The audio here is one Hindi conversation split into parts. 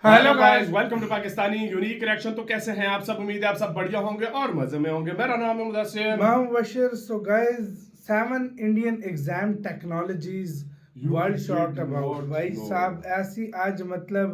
Hello guys, welcome to Pakistani unique reaction. तो कैसे हैं आप सब? उम्मीद है आप सब बढ़िया होंगे और मजे में होंगे। मेरा नाम है मुदस्सिर, मैं हूं Bashir. So guys, 7 Indian exam technologies world shot about. भाई साहब, ऐसी आज मतलब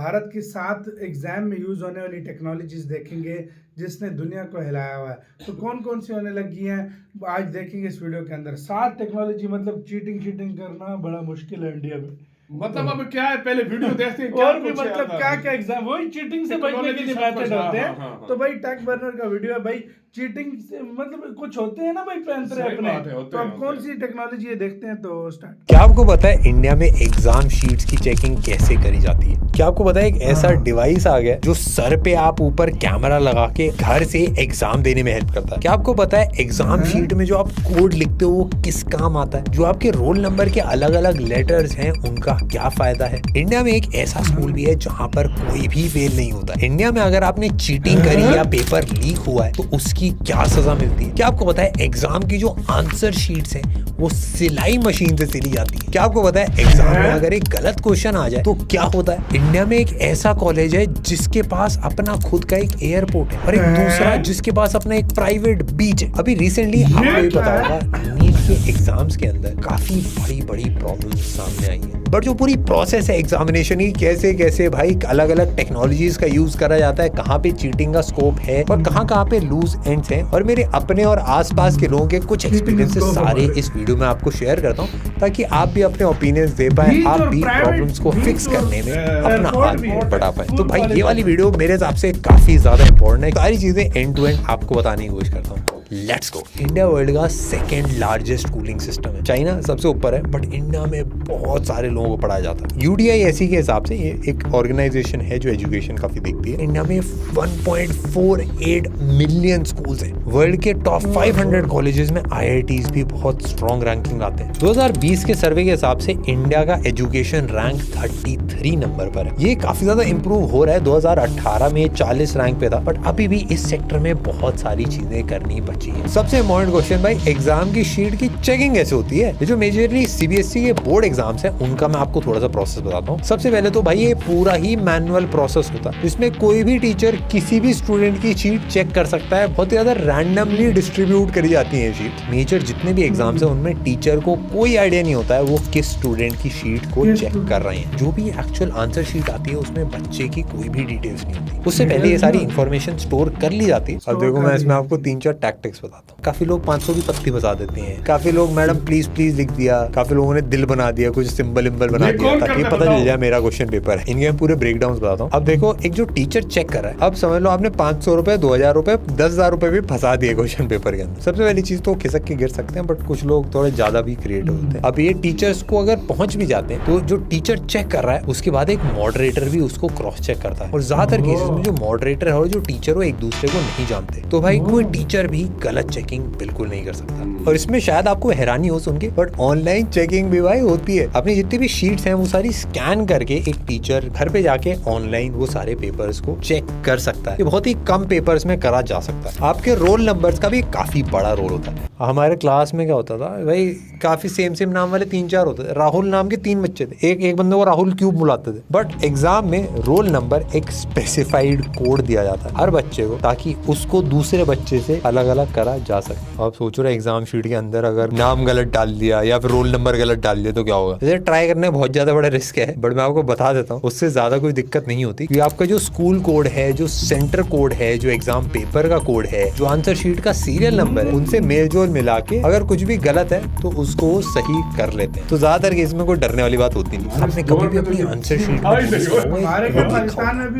भारत की 7 एग्जाम में यूज होने वाली टेक्नोलॉजीज देखेंगे जिसने दुनिया को हिलाया हुआ है। तो कौन कौन सी होने लगी हैं आज देखेंगे इस वीडियो के अंदर। 7 टेक्नोलॉजी, मतलब चीटिंग करना बड़ा मुश्किल है इंडिया में। मतलब अब क्या है, पहले वीडियो देखते हैं क्या और भी कुछ मतलब आता क्या है। क्या एग्जाम, वही चीटिंग से बचने टेक्नोलॉजी के लिए सब मेथड कुछ, होते हैं। हाँ। तो भाई टेक बर्नर का वीडियो है भाई। चीटिंग से मतलब कुछ होते हैं ना भाई, पैंतरे सही अपने। बात है, होते तो हैं, अब होते कौन हैं। सी टेक्नोलॉजी है देखते हैं। तो स्टार्ट। क्या आपको पता है इंडिया में एग्जाम शीट्स की चेकिंग कैसे करी जाती है? क्या आपको पता है एक ऐसा डिवाइस आ गया जो सर पे आप ऊपर कैमरा लगा के घर से एग्जाम देने में हेल्प करता है? क्या आपको पता है एग्जाम शीट में जो आप कोड लिखते हो वो किस काम आता है? जो आपके रोल नंबर के अलग अलग लेटर्स हैं उनका क्या फायदा है? इंडिया में एक ऐसा स्कूल भी है जहाँ पर कोई भी फेल नहीं होता। इंडिया में अगर आपने चीटिंग करी या पेपर लीक हुआ है तो उसकी क्या सजा मिलती है? क्या आपको पता है एग्जाम की जो आंसर शीट्स हैं वो सिलाई मशीन से सिली जाती है? क्या आपको पता है एग्जाम में अगर एक गलत क्वेश्चन आ जाए तो क्या होता है? इंडिया में एक ऐसा कॉलेज है जिसके पास अपना खुद का एक एयरपोर्ट है और एक दूसरा जिसके पास अपना एक प्राइवेट बीच है। अभी रिसेंटली आपको भी पता होगा नीट के एग्जाम्स के अंदर काफी बड़ी प्रॉब्लम्स सामने आई है। बट जो पूरी प्रोसेस है एग्जामिनेशन की, कैसे कैसे भाई अलग अलग टेक्नोलॉजीज का यूज करा जाता है, कहाँ पे चीटिंग का स्कोप है और कहाँ पे लूज एंड्स हैं, और मेरे अपने और आसपास के लोगों के कुछ एक्सपीरियंसेस सारे इस वीडियो में आपको शेयर करता हूँ ताकि आप भी अपने ओपिनियंस दे पाए, आप भी प्रॉब्लम्स को फिक्स करने में अपना हाथ बढ़ा पाए। तो भाई ये वाली वीडियो मेरे हिसाब से काफी ज्यादा इंपॉर्टेंट है। सारी चीजें एंड टू एंड आपको बताने की कोशिश करता हूँ। Let's go. इंडिया वर्ल्ड का सेकंड लार्जेस्ट स्कूलिंग सिस्टम है। चाइना सबसे ऊपर है बट इंडिया में बहुत सारे लोगों को पढ़ाया जाता है। UDISE के हिसाब से ये एक ऑर्गेनाइजेशन है जो एजुकेशन काफी देखती है। इंडिया में 1.48 मिलियन स्कूल्स हैं। वर्ल्ड के टॉप 500 कॉलेजेस में IITs भी बहुत स्ट्रॉन्ग रैंकिंग लाते हैं। 2020 के सर्वे के हिसाब से इंडिया का एजुकेशन रैंक 33 नंबर पर है। ये काफी ज्यादा इंप्रूव हो रहा है। 2018 में 40 रैंक पे था बट अभी भी इस सेक्टर में बहुत सारी चीजें करनी बची है। सबसे इम्पोर्टेंट क्वेश्चन भाई, एग्जाम की शीट की चेकिंग कैसे होती है? ये जो मेजरली CBSE के बोर्ड एग्जाम्स हैं उनका मैं आपको थोड़ा सा प्रोसेस बताता हूँ। सबसे पहले तो भाई ये पूरा ही मैनुअल प्रोसेस होता है। इसमें कोई भी टीचर किसी भी स्टूडेंट की शीट चेक कर सकता है। बहुत ज्यादा रैंडमली डिस्ट्रीब्यूट करी जाती है शीट। मेजर जितने भी एग्जाम्स हैं उनमें टीचर को कोई आइडिया नहीं होता है वो किस स्टूडेंट की शीट को चेक कर रहे हैं। जो भी एक्चुअल आंसर शीट आती है उसमें बच्चे की कोई भी डिटेल्स नहीं होती। उससे पहले ये सारी इन्फॉर्मेशन स्टोर कर ली जाती है। अब देखो मैं इसमें आपको 3-4 टैक्टिक्स बताता हूँ। काफी लोग 500 की पत्ती बता देते हैं, काफी लोग मैडम प्लीज प्लीज लिख दिया, काफी लोगों ने दिल बना दिया, कुछ सिंबल बना दिया ताकि पता चल जाए मेरा क्वेश्चन पेपर है। इनके पूरे ब्रेकडाउन बताता हूँ। अब देखो एक जो टीचर चेक कर रहा है, अब समझ लो आपने 500 रुपए, 2000 रुपए, 10,000 रुपए भी फंसा दिए क्वेश्चन पेपर के अंदर। सबसे पहली चीज तो खिसक के गिर सकते हैं बट कुछ लोग थोड़े ज्यादा भी क्रिएटिव होते हैं। अब ये टीचर्स को अगर पहुंच भी जाते हैं तो जो टीचर चेक कर रहा है उसके बाद एक मॉडरेटर भी उसको क्रॉस चेक करता है। और ज्यादातर केसेस में जो मॉडरेटर है और जो टीचर वो एक दूसरे को नहीं जानते, तो भाई कोई टीचर भी गलत चेकिंग बिल्कुल नहीं कर सकता। और इसमें शायद आपको हैरानी हो सुन के बट ऑनलाइन चेकिंग भी भाई होती है। अपनी जितनी भी शीट्स हैं वो सारी स्कैन करके एक टीचर घर पे जाके ऑनलाइन वो सारे पेपर्स को चेक कर सकता है। ये बहुत ही कम पेपर्स में करा जा सकता है। आपके रोल नंबर्स का भी काफी बड़ा रोल होता है। हमारे क्लास में क्या होता था भाई, काफी सेम नाम वाले 3-4 होते थे। राहुल नाम के 3 बच्चे थे, एक बंदे को राहुल क्यूब बुलाते थे। बट एग्जाम में रोल नंबर एक स्पेसिफाइड कोड दिया जाता है हर बच्चे को ताकि उसको दूसरे बच्चे से अलग अलग करा जा सके। आप सोचो रहे एग्जाम शीट के अंदर अगर नाम गलत डाल दिया या फिर रोल नंबर गलत डाल दिया तो क्या होगा? इसे ट्राई करने में बहुत ज्यादा बड़ा रिस्क है बट मैं आपको बता देता हूँ उससे ज्यादा कोई दिक्कत नहीं होती क्योंकि आपका जो स्कूल कोड है, जो सेंटर कोड है, जो एग्जाम पेपर का कोड है, जो आंसर शीट का सीरियल नंबर है, उनसे मेल जोल मिला के अगर कुछ भी गलत है तो उसको सही कर लेते हैं। तो ज्यादातर केस में कोई डरने वाली बात होती नहीं। आपने कभी भी अपनी आंसर शीट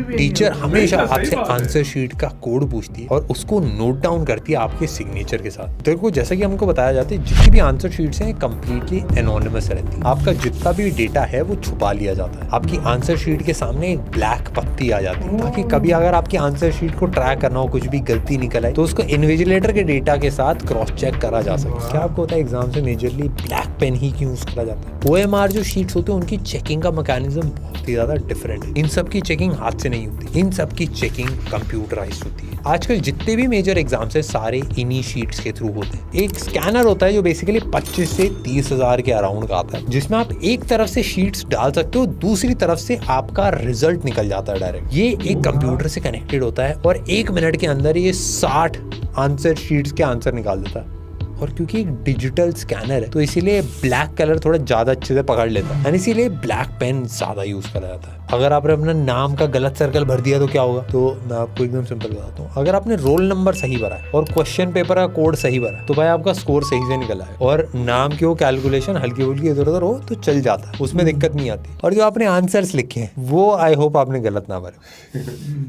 टीचर हमेशा आपसे आंसर शीट का कोड पूछती है और उसको नोट डाउन करती है आपके सिग्नेचर के साथ। देखो जैसा कि हमको बताया जाता है जितनी भी आंसर शीट्स हैं कंप्लीटली एनोनिमस रहती है। आपका जितना भी डेटा है वो छुपा लिया जाता है। आपकी आंसर शीट के सामने एक ब्लैक पत्ती आ जाती है ताकि कभी अगर आपकी आंसर शीट को ट्रैक करना हो, कुछ भी गलती निकल आए तो उसको इन्विजिलेटर के डेटा के साथ क्रॉस चेक करा जा सके। क्या आपको होता है एग्जाम से मेजरली बेसिकली ब्लैक पेन ही क्यों यूज करा जाता है। OMR जो शीट्स होते हैं उनकी चेकिंग का मैकेनिज्म बहुत ही ज्यादा डिफरेंट है। इन सब की चेकिंग हाथ से नहीं होती, इन सब की चेकिंग कंप्यूटराइज्ड होती है। आजकल जितने भी मेजर एग्जाम्स है सारे इन्हीं शीट्स के थ्रू होते हैं। एक स्कैनर होता है जो बेसिकली 25 से 30 हजार के अराउंड का आता है, जिसमें आप एक तरफ से शीट्स डाल सकते हो, दूसरी तरफ से आपका रिजल्ट निकल जाता है डायरेक्ट। ये एक कंप्यूटर से कनेक्टेड होता है और 1 मिनट के अंदर ये 60 आंसर शीट्स के आंसर निकाल देता है। और क्योंकि एक डिजिटल स्कैनर है तो इसीलिए ब्लैक कलर थोड़ा ज्यादा अच्छे से पकड़ लेता है, इसीलिए ब्लैक पेन ज्यादा यूज करा जाता है। अगर आपने अपना नाम का गलत सर्कल भर दिया तो क्या होगा, तो मैं आपको एकदम सिंपल बताता हूँ। अगर आपने रोल नंबर सही भरा है और क्वेश्चन पेपर का कोड सही भरा है तो भाई आपका स्कोर सही से निकला है, और नाम की वो कैलकुलेशन हल्की फुल्की इधर उधर हो तो चल जाता है, उसमें दिक्कत नहीं आती। और जो आपने आंसर्स लिखे हैं वो आई होप आपने गलत ना भरे।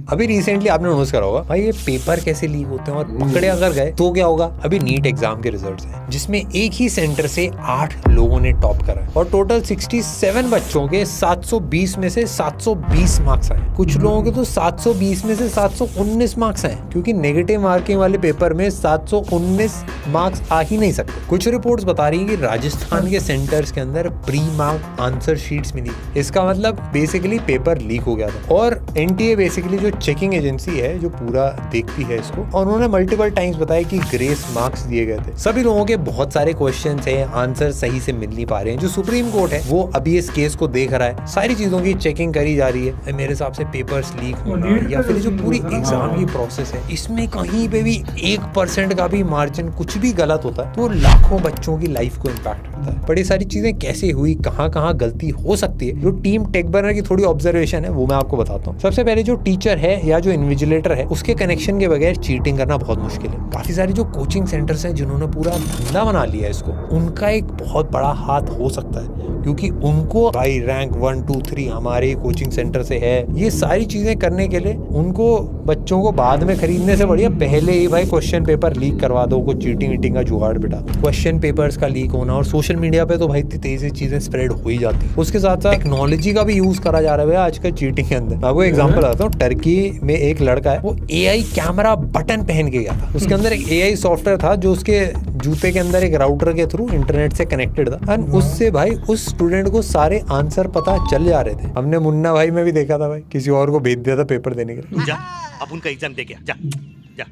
अभी रिसेंटली आपने नोटिस करा होगा भाई ये पेपर कैसे लीक होते हैं, और पकड़े अगर गए तो क्या होगा। अभी नीट एग्जाम के रिजल्ट्स हैं जिसमें एक ही सेंटर से 8 लोगों ने टॉप करा है, और टोटल 67 बच्चों के 720 में से 720 मार्क्स आए। कुछ लोगों के तो 720 में से 719 मार्क्स आए, क्योंकि नेगेटिव मार्किंग वाले पेपर में 719 मार्क्स आ ही नहीं सकते। कुछ रिपोर्ट्स बता रही है कि राजस्थान के सेंटर्स के अंदर प्री मार्क आंसर शीट्स मिली। इसका मतलब बेसिकली पेपर लीक हो गया था। और NTA बेसिकली जो चेकिंग एजेंसी है जो पूरा देखती है इसको, और उन्होंने मल्टीपल टाइम्स बताया कि ग्रेस मार्क्स दिए गए थे। सभी लोगों के बहुत सारे क्वेश्चंस हैं, आंसर सही से मिल नहीं पा रहे हैं। जो सुप्रीम कोर्ट है वो अभी इस केस को देख रहा है, सारी चीजों की चेकिंग करी जा रही है। मेरे हिसाब से पेपर्स लीक होना या फिर जो पूरी एग्जाम की प्रोसेस है इसमें कहीं पे भी 1% का भी मार्जिन कुछ भी गलत होता है तो लाखों बच्चों की लाइफ को इम्पैक्ट करता है। बड़ी सारी चीजें कैसे हुई, कहाँ कहाँ गलती हो सकती है, जो टीम टेकबर्नर की थोड़ी ऑब्जर्वेशन है वो मैं आपको बताता हूँ। सबसे पहले जो टीचर है या जो इन्विजिलेटर है उसके कनेक्शन के बगैर चीटिंग करना बहुत मुश्किल है। काफी सारी जो कोचिंग सेंटर्स हैं जिन्होंने पूरा धंधा बना लिया है इसको, उनका एक बहुत बड़ा हाथ हो सकता है, क्योंकि उनको भाई रैंक 1, 2, 3 हमारे कोचिंग सेंटर से है। ये सारी चीजें करने के लिए उनको बच्चों को बाद में खरीदने से बढ़िया पहले ही भाई क्वेश्चन पेपर लीक करवा दो, कुछ चीटिंग वीटिंग का जुगाड़ बिठा दो। क्वेश्चन पेपर्स का लीक होना और सोशल मीडिया पे तो भाई इतनी तेजी से चीजें स्प्रेड हो ही जाती है। उसके साथ साथ टेक्नोलॉजी का भी यूज करा जा रहा है आजकल चीटिंग के अंदर। आपको एग्जांपल बताता हूँ, टर्की में एक लड़का है, वो AI कैमरा बटन पहन के गया था। उसके अंदर एक AI सॉफ्टवेयर था जो उसके जूते के अंदर एक राउटर के थ्रू इंटरनेट से कनेक्टेड था, एंड उससे भाई उस स्टूडेंट को सारे आंसर पता चल जा रहे थे। हमने मुन्ना भाई में भी देखा था भाई, किसी और को भेज दिया था पेपर देने के लिए, जा अब उनका एग्जाम दे गया, जा।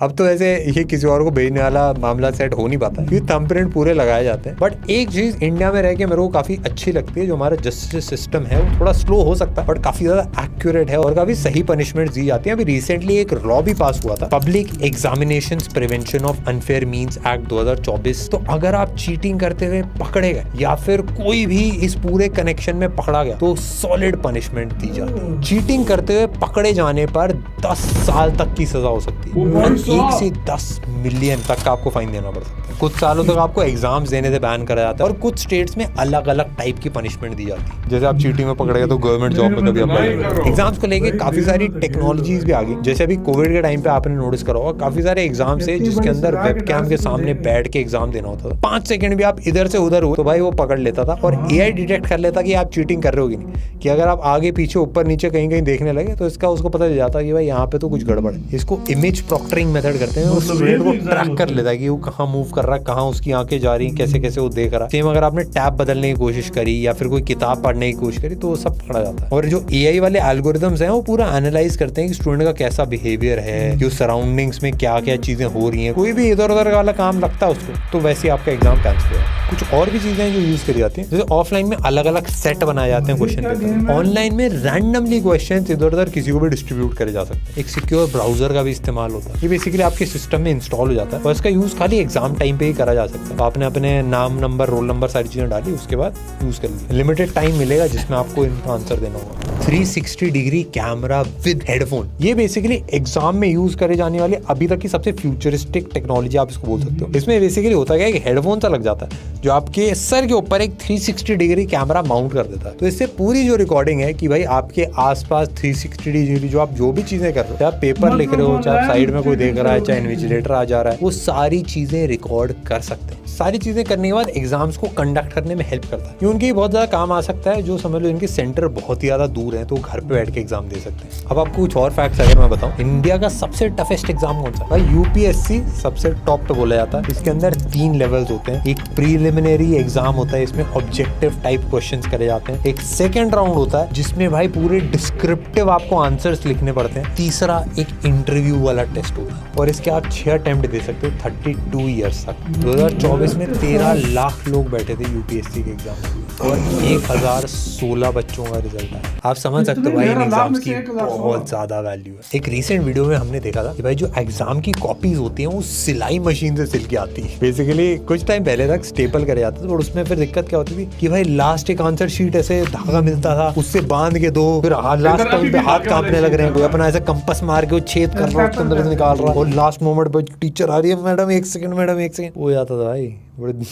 अब तो ऐसे ये किसी और को भेजने वाला मामला सेट हो नहीं पाता क्योंकि थंबप्रिंट पूरे लगाए जाते हैं। बट एक चीज इंडिया में रह के मेरे को काफी अच्छी लगती है, जो हमारा जस्टिस सिस्टम है वो थोड़ा स्लो हो सकता है बट काफी ज्यादा एक्यूरेट है और काफी सही पनिशमेंट दी जाती है। अभी रिसेंटली एक लॉ भी पास हुआ था, public examinations prevention of unfair means act 2024। तो अगर आप चीटिंग करते हुए पकड़े गए या फिर कोई भी इस पूरे कनेक्शन में पकड़ा गया तो सॉलिड पनिशमेंट दी जाती है। चीटिंग करते हुए पकड़े जाने पर 10 साल तक की सजा हो सकती है, 1 से 10 मिलियन तक का आपको फाइन देना पड़ सकता है। कुछ सालों तक आपको एग्जाम्स देने से बैन करा जाता है, और कुछ स्टेट्स में अलग अलग टाइप की पनिशमेंट दी जाती है। जैसे आप चीटिंग में पकड़े गए तो गवर्नमेंट जॉब में कभी अप्लाई करेंगे। एग्जाम्स को लेके काफी सारी टेक्नोलॉजीज भी आ गई। जैसे अभी कोविड के टाइम पे आपने नोटिस करा होगा, काफी सारे एग्जाम्स है जिसके अंदर वेबकैम के सामने बैठ के एग्जाम देना होता था। 5 सेकंड भी आप इधर से उधर हो तो भाई वो पकड़ लेता था, और AI डिटेक्ट कर लेता कि आप चीटिंग कर रहे हो कि नहीं। कि अगर आप आगे पीछे ऊपर नीचे कहीं कहीं देखने लगे तो इसका उसको पता चल जाता कि भाई यहाँ पे तो कुछ गड़बड़ है। इसको इमेज प्रॉक्टरिंग मेथड करते हैं, स्टूडेंट को ट्रैक कर लेता है कि वो कहाँ मूव कर रहा है, कहाँ उसकी आंखें जा रही हैं, कैसे कैसे वो देख रहा है। सेम अगर आपने टैब बदलने की कोशिश करी या फिर कोई किताब पढ़ने की कोशिश करी तो वो सब पकड़ा जाता है। और जो AI वाले एल्गोरिथम्स हैं वो पूरा एनालाइज करते हैं कि स्टूडेंट का कैसा बिहेवियर है, कि सराउंडिंग्स में क्या क्या चीजें हो रही हैं। कोई भी इधर उधर वाला काम लगता है उसको तो वैसे आपका एग्जाम कैंसिल होगा। कुछ और भी चीजें जो यूज करी जाती हैं, जैसे ऑफलाइन में अलग अलग सेट बनाए जाते हैं क्वेश्चन पेपर, ऑनलाइन में रैंडमली क्वेश्चन इधर उधर किसी को भी डिस्ट्रीब्यूट करे जा सकते हैं। एक सिक्योर ब्राउजर का भी इस्तेमाल होता है, ये बेसिकली आपके सिस्टम में इंस्टॉल हो जाता है और इसका यूज खाली एग्जाम टाइम पे ही करा जा सकता है। तो आपने अपने नाम, नंबर, रोल नंबर सारी चीजें डाली, उसके बाद यूज कर ली। लिमिटेड टाइम मिलेगा जिसमें आपको इनका आंसर देना होगा। 360 डिग्री कैमरा विद हेडफोन, ये बेसिकली एग्जाम में यूज करे जाने वाली अभी तक की सबसे फ्यूचरिस्टिक टेक्नोलॉजी आप इसको बोल सकते हो। इसमें बेसिकली होता क्या है, एक हेडफोन सा लग जाता है जो आपके सर के ऊपर एक 360 डिग्री कैमरा माउंट कर देता है। तो इससे पूरी जो रिकॉर्डिंग है कि भाई आपके आसपास 360 डिग्री जो आप जो भी चीजें कर रहे हो, चाहे आप पेपर लिख रहे हो, चाहे आप साइड में कोई देख रहा है, चाहे इन्विजिलेटर आ जा रहा है, वो सारी चीजें रिकॉर्ड कर सकते हैं। सारी चीजें करने के बाद एग्जाम्स को कंडक्ट करने में हेल्प करता है। ये उनके बहुत ज्यादा काम आ सकता है, जो समझ लो इनके सेंटर बहुत ही ज्यादा दूर है तो घर पे बैठ के एग्जाम दे सकते हैं। अब आपको कुछ और फैक्ट्स अगर मैं बताऊं, इंडिया का सबसे टफेस्ट एग्जाम कौन सा? भाई यूपीएससी सबसे टॉप पे बोला जाता है। इसके अंदर 3 लेवल्स होते हैं। एक प्रीलिमिनरी एग्जाम होता है, इसमें ऑब्जेक्टिव टाइप क्वेश्चंस करे जाते हैं। एक सेकंड राउंड होता है जिसमें भाई पूरे डिस्क्रिप्टिव आपको आंसर्स लिखने पड़ते हैं। तीसरा एक इंटरव्यू वाला टेस्ट होता है और इसके आप 6 अटेम्प्ट दे सकते हो 32 ईयर्स तक। 2024 में 13 लाख लोग बैठे थे यूपीएससी के एग्जाम में और 1016 बच्चों का रिजल्ट आया। आप समझ सकते हो भाई इन एग्जाम्स की बहुत ज्यादा वैल्यू है। एक रीसेंट वीडियो में हमने देखा था कि भाई जो एग्जाम की कॉपीज होती हैं वो सिलाई मशीन से सिल के आती है। बेसिकली कुछ टाइम पहले तक स्टेपल करे जाते थे और उसमें फिर दिक्कत क्या होती थी कि भाई लास्ट एक आंसर शीट ऐसे धागा मिलता था, उससे बांध के दो, फिर लास्ट टाइम पे हाथ कांपने लग रहे हैं, कोई अपना ऐसे कंपास मार के वो छेद कर रहा है, उसके अंदर से निकाल रहा है और लास्ट मोमेंट पे टीचर आ रही है, मैडम 1 सेकंड, मैडम 1 सेकंड हो जाता था भाई।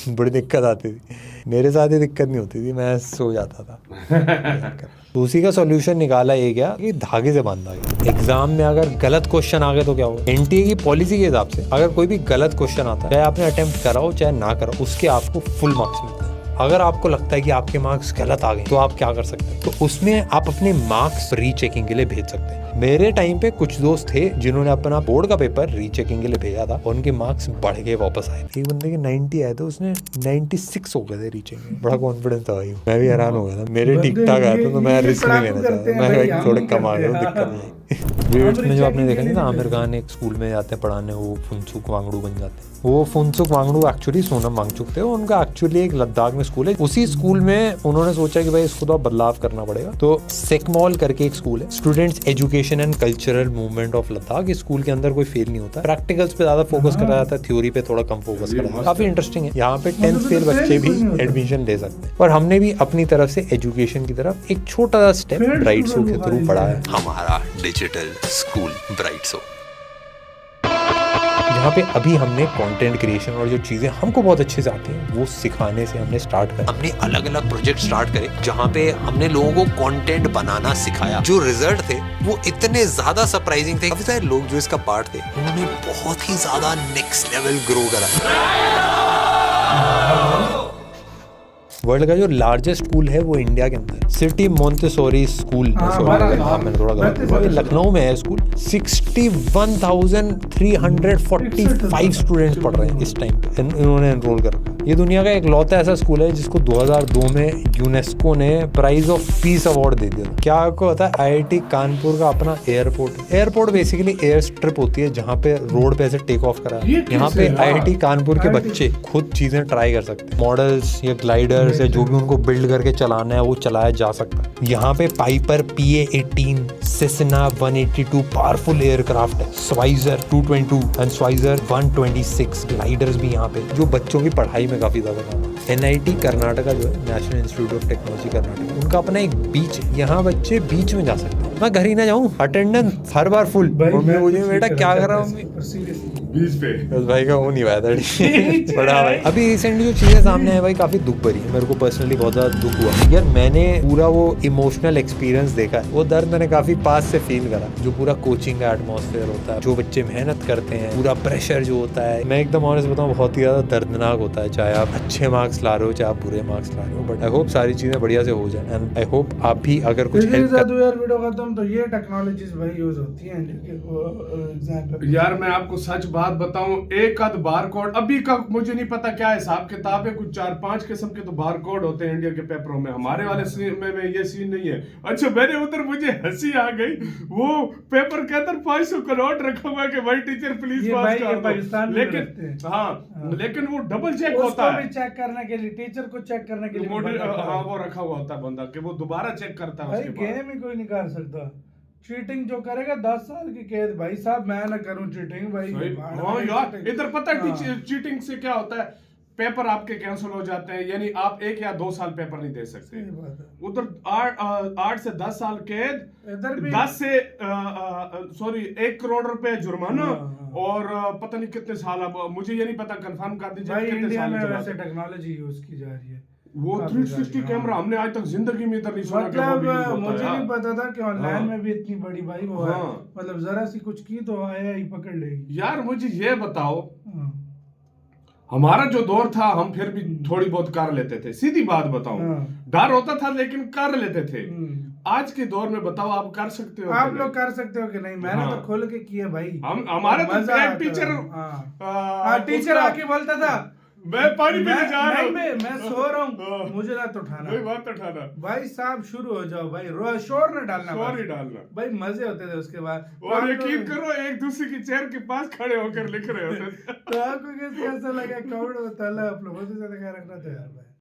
बड़ी दिक्कत आती थी। मेरे साथ ये दिक्कत नहीं होती थी, मैं सो जाता था। तो उसी का सॉल्यूशन निकाला ये क्या कि धागे से बांधा गया। एग्जाम में अगर गलत क्वेश्चन आ गए तो क्या होगा? एनटीए की पॉलिसी के हिसाब से अगर कोई भी गलत क्वेश्चन आता है, चाहे आपने अटेम्प्ट कराओ चाहे ना कराओ, उसके आपको फुल मार्क्स मिलते हैं। अगर आपको लगता है कि आपके मार्क्स गलत आ गए तो आप क्या कर सकते हैं? तो उसमें आप अपने मार्क्स रीचेकिंग के लिए भेज सकते हैं। मेरे टाइम पे कुछ दोस्त थे जिन्होंने अपना बोर्ड का पेपर रीचेकिंग के लिए भेजा था और उनके मार्क्स बढ़ के वापस आए। एक बंदे के 90 आए थे, उसने 96 हो गए थे रीचेकिंग में। बड़ा कॉन्फिडेंस था भाई, मैं भी हैरान हो गया था। मेरे ठीक ठाक आया था तो मैं रिस्क नहीं लेना चाहता, मैं थोड़े कम आ गया, दिक्कत नहीं। वेट्स में जो आपने देखा नहीं था आमिर खान एक स्कूल में जाते हैं पढ़ाने, वो फुनसुक वांगडू बन जाते हैं। वो फुनसुक वांगडू एक्चुअली सोनम वांगचुक थे, उनका एक्चुअली एक लद्दाख में स्कूल है। उसी स्कूल में उन्होंने सोचा कि भाई इसको तो बदलाव करना पड़ेगा, तो सेकमॉल करके एक स्कूल है, students education and cultural movement of Ladakh. इस स्कूल के अंदर कोई फेल नहीं होता, प्रैक्टिकल्स पे ज्यादा फोकस करा जाता है, थ्योरी पे थोड़ा कम फोकस करा जाता है। काफी इंटरेस्टिंग है। यहाँ पे 10th फेल बच्चे भी एडमिशन ले सकते हैं। और हमने भी अपनी तरफ से एजुकेशन की तरफ एक छोटा सा स्टेप ब्राइट्सो के थ्रू पढ़ा है, हमारा डिजिटल स्कूल ब्राइट्सो, जहाँ पे अभी हमने कंटेंट क्रिएशन और जो चीजें हमको बहुत अच्छे से आती हैं वो सिखाने से हमने स्टार्ट करा। हमने अलग अलग प्रोजेक्ट स्टार्ट करे जहाँ पे हमने लोगों को कंटेंट बनाना सिखाया। जो रिजल्ट थे वो इतने ज्यादा सरप्राइजिंग थे। काफी सारे लोग जो इसका पार्ट थे उन्होंने बहुत ही ज्यादा नेक्स्ट लेवल ग्रो करा। वर्ल्ड का जो लार्जेस्ट स्कूल है वो इंडिया के अंदर सिटी मोंटेसोरी स्कूल, मैंने थोड़ा गलत, लखनऊ में है स्कूल। 61,345 स्टूडेंट्स पढ़ रहे हैं इस टाइम पे, इन्होंने एनरोल कर रखा। ये दुनिया का एक लौता ऐसा स्कूल है जिसको 2002 में यूनेस्को ने प्राइज ऑफ पीस अवार्ड दे दिया। क्या आपको पता है IIT कानपुर का अपना एयरपोर्ट बेसिकली एयर स्ट्रिप होती है जहाँ पे रोड पे ऐसे टेक ऑफ करा। यहाँ पे IIT कानपुर के बच्चे खुद चीजें ट्राई कर सकते हैं, मॉडल्स या ग्लाइडर से जो भी उनको बिल्ड करके चलाना है वो चलाया जा सकता है। यहाँ पे Piper PA-18, Cessna 182 powerful aircraft है, स्वाइजर 222 एंड स्वाइजर 126 ग्लाइडर्स भी यहाँ पे, जो बच्चों की पढ़ाई में काफी ज्यादा काम है। NIT कर्नाटका जो है, national institute of technology Karnataka, उनका अपना एक बीच है, यहाँ बच्चे बीच में जा सकते हैं। मैं घर ही ना जाऊँ, अटेंडेंस हर बार फुल, मम्मी मुझे बेटा क्या कर रहा हूँ बीच पे, बस भाई का हो नहीं पाया था बड़ा भाई। अभी रिसेंटली जो चीजें सामने है भाई काफी दुख भरी है, मेरे को पर्सनली बहुत ज्यादा दुख हुआ यार। मैंने पूरा वो इमोशनल एक्सपीरियंस देखा है, वो दर्द मैंने काफी पास से फील करा। जो पूरा कोचिंग का एटमॉस्फेयर होता है, जो बच्चे मेहनत करते हैं, पूरा प्रेशर जो होता है, मैं एकदम ऑनेस्ट बताऊं बहुत ही ज्यादा दर्दनाक होता है। चाहे आप अच्छे मार्क्स ला रहे हो चाहे आप बुरे मार्क्स ला रहे हो, बट आई होप सारी चीजें बढ़िया से हो जाए एंड आई होप आप भी अगर कुछ हेल्प यार वीडियो खत्म। तो ये टेक्नोलॉजीज भाई यूज होती हैं एग्जाम्पल। यार मैं आपको सच बात बताऊं, एक आध बार कोड अभी का मुझे नहीं पता क्या हिसाब किताब है, कुछ 4-5 किस्म के तो बार कोड होते हैं इंडिया के पेपरों में। हमारे वाले सीन में ये सीन नहीं है। अच्छा मैंने उधर मुझे हंसी आ गई, वो पेपर के अंदर 500 का नोट रखा हुआ कि भाई टीचर प्लीज पास कर दो, लेकिन हाँ लेकिन वो डबल चेक होता है, चेक करने के लिए, टीचर को चेक करने के लिए हाँ वो रखा हुआ होता है बंदा कि वो दोबारा चेक करता है। उसके गेम ही कोई नहीं कर सकता। चीटिंग जो करेगा 10 साल की कैद। भाई साहब मैं ना करूं चीटिंग भाई। हाँ यार इधर पता है चीटिंग से क्या होता है, पेपर आपके कैंसिल हो जाते हैं, यानी आप 1 या 2 साल पेपर नहीं दे सकते। उधर 8 से 10 साल कैद, 10 से 1 करोड़ रुपए जुर्माना और पता नहीं कितने साल। अब मुझे ये नहीं पता, कंफर्म कर दीजिए भाई इंडिया में वैसे टेक्नोलॉजी यूज की जा रही है। वो 360 कैमरा हमने आज तक जिंदगी में इधर नहीं सुना। मतलब मुझे नहीं पता था कि ऑनलाइन में भी इतनी बड़ी भाई वो है। मतलब जरा सी कुछ की तो आया ही पकड़ लेगी। यार मुझे ये बताओ, हमारा जो दौर था हम फिर भी थोड़ी बहुत कर लेते थे, सीधी बात बताऊं, हाँ। डर होता था लेकिन कर लेते थे। हम्म। आज के दौर में बताओ आप कर सकते हो आप कि लोग नहीं? कर सकते हो कि नहीं? मैंने हाँ। तो खोल के किया भाई। हम हमारे तो मजा एक आता टीचर था। हाँ, टीचर उसका- आके बोलता था मैं पानी पीने जा रहा हूँ, मैं सो रहा हूँ, हाँ। मुझे ना तो उठाना। वही बात उठाना, भाई साहब शुरू हो जाओ भाई, शोर न डालना, शोर बस। ही डालना। भाई मजे होते थे उसके बाद। तो और आपको- यकीन करो एक दूसरे की चेयर के पास खड़े होकर लिख रहे होते थे। तो आपको कैसे ऐसा लगा? कोविड में ताला आप लोगों से ज्यादा क्या रखना था यार भाई।